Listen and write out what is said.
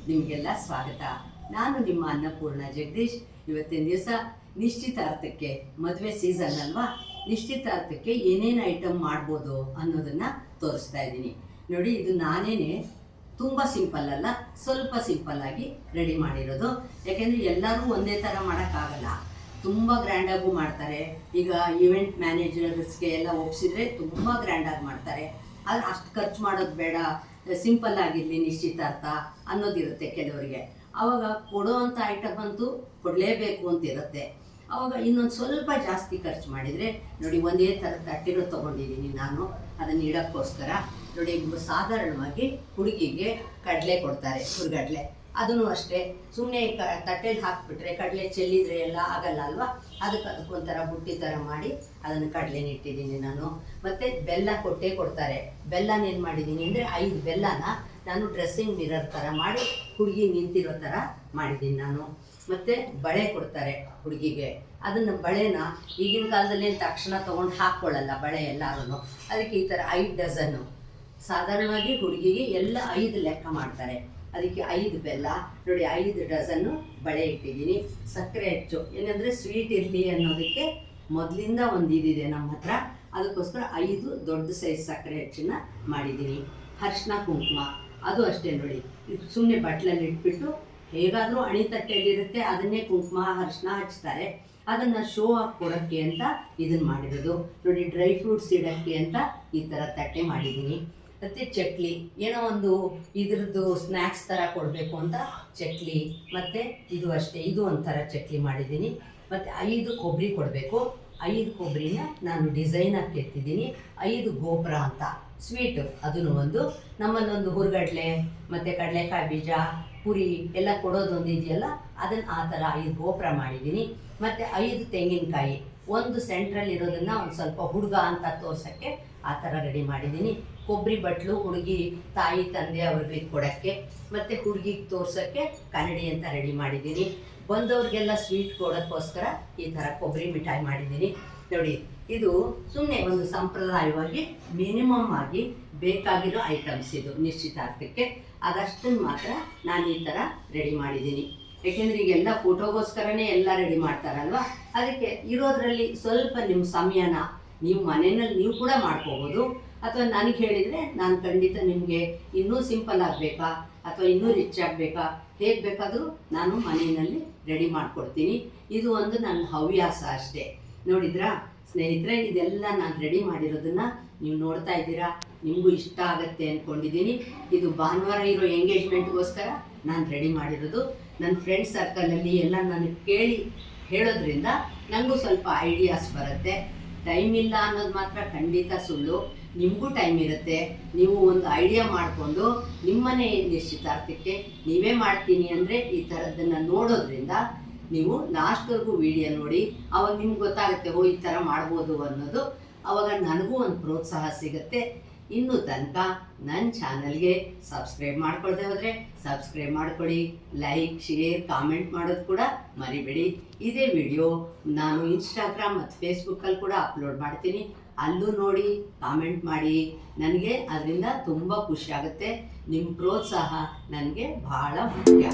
ನಿಮಗೆಲ್ಲ ಸ್ವಾಗತ. ನಾನು ನಿಮ್ಮ ಅನ್ನಪೂರ್ಣ ಜಗದೀಶ್. ಇವತ್ತಿನ ದಿವಸ ನಿಶ್ಚಿತಾರ್ಥಕ್ಕೆ, ಮದುವೆ ಸೀಸನ್ ಅಲ್ವಾ, ನಿಶ್ಚಿತಾರ್ಥಕ್ಕೆ ಏನೇನು ಐಟಮ್ ಮಾಡ್ಬೋದು ಅನ್ನೋದನ್ನು ತೋರಿಸ್ತಾ ಇದ್ದೀನಿ ನೋಡಿ. ಇದು ನಾನೇನೆ ತುಂಬ ಸಿಂಪಲ್ ಅಲ್ಲ, ಸ್ವಲ್ಪ ಸಿಂಪಲ್ಲಾಗಿ ರೆಡಿ ಮಾಡಿರೋದು. ಯಾಕೆಂದರೆ ಎಲ್ಲರೂ ಒಂದೇ ಥರ ಮಾಡೋಕ್ಕಾಗಲ್ಲ, ತುಂಬ ಗ್ರ್ಯಾಂಡಾಗೂ ಮಾಡ್ತಾರೆ. ಈಗ ಈವೆಂಟ್ ಮ್ಯಾನೇಜರ್ಸ್ಗೆ ಎಲ್ಲ ಒಪ್ಪಿಸಿದ್ರೆ ತುಂಬ ಗ್ರ್ಯಾಂಡಾಗಿ ಮಾಡ್ತಾರೆ. ಆದರೆ ಅಷ್ಟು ಖರ್ಚು ಮಾಡೋದು ಬೇಡ, ಸಿಂಪಲ್ ಆಗಿರಲಿ ನಿಶ್ಚಿತಾರ್ಥ ಅನ್ನೋದಿರುತ್ತೆ ಕೆಲವರಿಗೆ. ಆವಾಗ ಕೊಡೋವಂಥ ಐಟಮ್ ಅಂತೂ ಕೊಡಲೇಬೇಕು ಅಂತ ಇರುತ್ತೆ. ಆವಾಗ ಇನ್ನೊಂದು ಸ್ವಲ್ಪ ಜಾಸ್ತಿ ಖರ್ಚು ಮಾಡಿದರೆ ನೋಡಿ, ಒಂದೇ ಥರದ ತಟ್ಟೆನೂ ತೊಗೊಂಡಿದ್ದೀನಿ ನಾನು ಅದನ್ನು ಇಡೋಕ್ಕೋಸ್ಕರ. ನೋಡಿ, ಸಾಧಾರಣವಾಗಿ ಹುಡುಗಿಗೆ ಕಡಲೆ ಕೊಡ್ತಾರೆ, ಹುರ್ಗಡ್ಲೆ. ಅದನ್ನು ಅಷ್ಟೇ ಸುಮ್ಮನೆ ತಟ್ಟೆಲಿ ಹಾಕಿಬಿಟ್ರೆ ಕಡಲೆ ಚೆಲ್ಲಿದ್ರೆ ಎಲ್ಲ ಆಗಲ್ಲ ಅಲ್ವಾ. ಅದಕ್ಕೊಂಥರ ಬುಟ್ಟಿ ಥರ ಮಾಡಿ ಅದನ್ನು ಕಡಲೆನ ಇಟ್ಟಿದ್ದೀನಿ ನಾನು. ಮತ್ತು ಬೆಲ್ಲ ಕೊಡ್ತಾರೆ. ಬೆಲ್ಲನೇನು ಮಾಡಿದ್ದೀನಿ ಅಂದರೆ 5 ಬೆಲ್ಲನ ನಾನು ಡ್ರೆಸ್ಸಿಂಗ್ ಮಿರರ್ ಥರ ಮಾಡಿ ಹುಡುಗಿ ನಿಂತಿರೋ ಥರ ಮಾಡಿದ್ದೀನಿ ನಾನು. ಮತ್ತು ಬಳೆ ಕೊಡ್ತಾರೆ ಹುಡುಗಿಗೆ. ಅದನ್ನು ಬಳೆನ ಈಗಿನ ಕಾಲದಲ್ಲಿ ತಕ್ಷಣ ತೊಗೊಂಡು ಹಾಕ್ಕೊಳ್ಳಲ್ಲ ಬಳೆ ಎಲ್ಲರೂ. ಅದಕ್ಕೆ ಈ ಥರ 5 ಡಜನ್ನು, ಸಾಧಾರಣವಾಗಿ ಹುಡುಗಿಗೆ ಎಲ್ಲ 5 ಲೆಕ್ಕ ಮಾಡ್ತಾರೆ. ಅದಕ್ಕೆ 5 ಬೆಲ್ಲ ನೋಡಿ, 5 ಡಜನ್ನು ಬಳೆ ಇಟ್ಟಿದ್ದೀನಿ. ಸಕ್ಕರೆ ಹೆಚ್ಚು ಏನಂದರೆ ಸ್ವೀಟ್ ಇರಲಿ ಅನ್ನೋದಕ್ಕೆ ಮೊದಲಿಂದ ಒಂದು ಇದಿದೆ ನಮ್ಮ ಹತ್ರ, ಅದಕ್ಕೋಸ್ಕರ 5 ದೊಡ್ಡ ಸೈಜ್ ಸಕ್ಕರೆ ಹೆಚ್ಚನ್ನು ಮಾಡಿದ್ದೀನಿ. ಅರಿಶಿನ ಕುಂಕುಮ ಅದು ಅಷ್ಟೇ ನೋಡಿ, ಇದು ಸುಮ್ಮನೆ ಬಟ್ಲಲ್ಲಿ ಇಟ್ಬಿಟ್ಟು ಹೇಗಾದರೂ ಅಣಿತಟ್ಟೆಯಲ್ಲಿರುತ್ತೆ ಅದನ್ನೇ ಕುಂಕುಮ ಅರಿಶಿನ ಹಚ್ತಾರೆ. ಅದನ್ನು ಶೋ ಆಗಿ ಕೊಡೋಕ್ಕೆ ಅಂತ ಇದನ್ನು ಮಾಡಿರೋದು ನೋಡಿ. ಡ್ರೈ ಫ್ರೂಟ್ಸ್ ಇಡೋಕ್ಕೆ ಅಂತ ಈ ಥರ ತಟ್ಟೆ ಮಾಡಿದ್ದೀನಿ. ಮತ್ತು ಚಕ್ಲಿ, ಏನೋ ಒಂದು ಇದ್ರದ್ದು ಸ್ನ್ಯಾಕ್ಸ್ ಥರ ಕೊಡಬೇಕು ಅಂತ ಚಕ್ಲಿ. ಮತ್ತು ಇದು ಅಷ್ಟೇ, ಇದು ಒಂಥರ ಚಕ್ಲಿ ಮಾಡಿದ್ದೀನಿ. ಮತ್ತು 5 ಕೊಬ್ಬರಿ ಕೊಡಬೇಕು. 5 ಕೊಬ್ಬರಿನ ನಾನು ಡಿಸೈನಾಗಿ ಕೆತ್ತಿದ್ದೀನಿ. 5 ಗೋಪುರ ಅಂತ ಸ್ವೀಟು, ಅದನ್ನು ಒಂದು ನಮ್ಮಲ್ಲೊಂದು ಹುರ್ಗಡ್ಲೆ ಮತ್ತು ಕಡಲೆಕಾಯಿ ಬೀಜ ಪುರಿ ಎಲ್ಲ ಕೊಡೋದೊಂದು ಇದೆಯಲ್ಲ, ಅದನ್ನು ಆ ಥರ 5 ಗೋಪುರ ಮಾಡಿದ್ದೀನಿ. ಮತ್ತು 5 ತೆಂಗಿನಕಾಯಿ, ಒಂದು ಸೆಂಟ್ರಲ್ಲಿ ಇರೋದನ್ನು ಒಂದು ಸ್ವಲ್ಪ ಹುಡುಗ ಅಂತ ತೋರ್ಸೋಕ್ಕೆ ಆ ಥರ ರೆಡಿ ಮಾಡಿದ್ದೀನಿ. ಕೊಬ್ಬರಿ ಬಟ್ಲು ಹುಡುಗಿ ತಾಯಿ ತಂದೆ ಅವ್ರಿಗೆ ಕೊಡೋಕ್ಕೆ, ಮತ್ತು ಹುಡುಗಿಗೆ ತೋರ್ಸೋಕ್ಕೆ ಕನ್ನಡಿ ಅಂತ ರೆಡಿ ಮಾಡಿದ್ದೀನಿ. ಬಂದವ್ರಿಗೆಲ್ಲ ಸ್ವೀಟ್ ಕೊಡೋಕ್ಕೋಸ್ಕರ ಈ ಥರ ಕೊಬ್ಬರಿ ಮಿಠಾಯಿ ಮಾಡಿದ್ದೀನಿ ನೋಡಿ. ಇದು ಸುಮ್ಮನೆ ಒಂದು ಸಂಪ್ರದಾಯವಾಗಿ ಮಿನಿಮಮ್ ಆಗಿ ಬೇಕಾಗಿರೋ ಐಟಮ್ಸ್ ಇದು ನಿಶ್ಚಿತಾರ್ಥಕ್ಕೆ. ಅದಷ್ಟನ್ನು ಮಾತ್ರ ನಾನು ಈ ಥರ ರೆಡಿ ಮಾಡಿದ್ದೀನಿ. ಏಕೆಂದರೆ ಈಗೆಲ್ಲ ಫೋಟೋಗೋಸ್ಕರನೇ ಎಲ್ಲ ರೆಡಿ ಮಾಡ್ತಾರಲ್ವ. ಅದಕ್ಕೆ ಇರೋದ್ರಲ್ಲಿ ಸ್ವಲ್ಪ ನಿಮ್ಮ ಸಮಯನ ನೀವು ಮನೆಯಲ್ಲಿ ನೀವು ಕೂಡ ಮಾಡ್ಕೋಬೋದು. ಅಥವಾ ನನಗೆ ಹೇಳಿದರೆ ನಾನು ಖಂಡಿತ ನಿಮಗೆ ಇನ್ನೂ ಸಿಂಪಲ್ ಆಗಬೇಕಾ ಅಥವಾ ಇನ್ನೂ ರಿಚ್ ಆಗಬೇಕಾ, ಹೇಗೆ ಬೇಕಾದರೂ ನಾನು ಮನೆಯಲ್ಲಿ ರೆಡಿ ಮಾಡಿಕೊಡ್ತೀನಿ. ಇದು ಒಂದು ನನ್ನ ಹವ್ಯಾಸ ಅಷ್ಟೇ. ನೋಡಿದ್ರಾ ಸ್ನೇಹಿತರೆ, ಇದೆಲ್ಲ ನಾನು ರೆಡಿ ಮಾಡಿರೋದನ್ನು ನೀವು ನೋಡ್ತಾ ಇದ್ದೀರಾ. ನಿಮಗೂ ಇಷ್ಟ ಆಗುತ್ತೆ ಅಂದ್ಕೊಂಡಿದ್ದೀನಿ. ಇದು ಭಾನುವಾರ ಇರೋ ಎಂಗೇಜ್ಮೆಂಟ್ಗೋಸ್ಕರ ನಾನು ರೆಡಿ ಮಾಡಿರೋದು. ನನ್ನ ಫ್ರೆಂಡ್ ಸರ್ಕಲಲ್ಲಿ ಎಲ್ಲ ನನಗೆ ಕೇಳಿ ಹೇಳೋದ್ರಿಂದ ನನಗೂ ಸ್ವಲ್ಪ ಐಡಿಯಾಸ್ ಬರುತ್ತೆ. ಟೈಮ್ ಇಲ್ಲ ಅನ್ನೋದು ಮಾತ್ರ ಖಂಡಿತ ಸುಳ್ಳು. ನಿಮಗೂ ಟೈಮ್ ಇರುತ್ತೆ. ನೀವು ಒಂದು ಐಡಿಯಾ ಮಾಡಿಕೊಂಡು ನಿಮ್ಮನೆ ನಿಶ್ಚಿತಾರ್ಥಕ್ಕೆ ನೀವೇ ಮಾಡ್ತೀನಿ ಅಂದರೆ ಈ ಥರದ್ದನ್ನು ನೋಡೋದ್ರಿಂದ ನೀವು ಲಾಸ್ಟ್ವರೆಗೂ ವಿಡಿಯೋ ನೋಡಿ. ಆವಾಗ ನಿಮ್ಗೆ ಗೊತ್ತಾಗುತ್ತೆ, ಓ ಈ ಥರ ಮಾಡ್ಬೋದು ಅನ್ನೋದು. ಆವಾಗ ನನಗೂ ಒಂದು ಪ್ರೋತ್ಸಾಹ ಸಿಗುತ್ತೆ. ಇನ್ನೂ ತನಕ ನನ್ನ ಚಾನಲ್ಗೆ ಸಬ್ಸ್ಕ್ರೈಬ್ ಮಾಡ್ಕೊಳ್ದೆ ಹೋದರೆ ಸಬ್ಸ್ಕ್ರೈಬ್ ಮಾಡ್ಕೊಳ್ಳಿ. ಲೈಕ್, ಶೇರ್, ಕಾಮೆಂಟ್ ಮಾಡೋದು ಕೂಡ ಮರಿಬೇಡಿ. ಇದೇ ವಿಡಿಯೋ ನಾನು ಇನ್ಸ್ಟಾಗ್ರಾಮ್ ಮತ್ತು ಫೇಸ್ಬುಕ್ಕಲ್ಲಿ ಕೂಡ ಅಪ್ಲೋಡ್ ಮಾಡ್ತೀನಿ. ಅಲ್ಲೂ ನೋಡಿ, ಕಾಮೆಂಟ್ ಮಾಡಿ. ನನಗೆ ಅದರಿಂದ ತುಂಬ ಖುಷಿ ಆಗುತ್ತೆ. ನಿಮ್ಮ ಪ್ರೋತ್ಸಾಹ ನನಗೆ ಭಾಳ ಮುಖ್ಯ.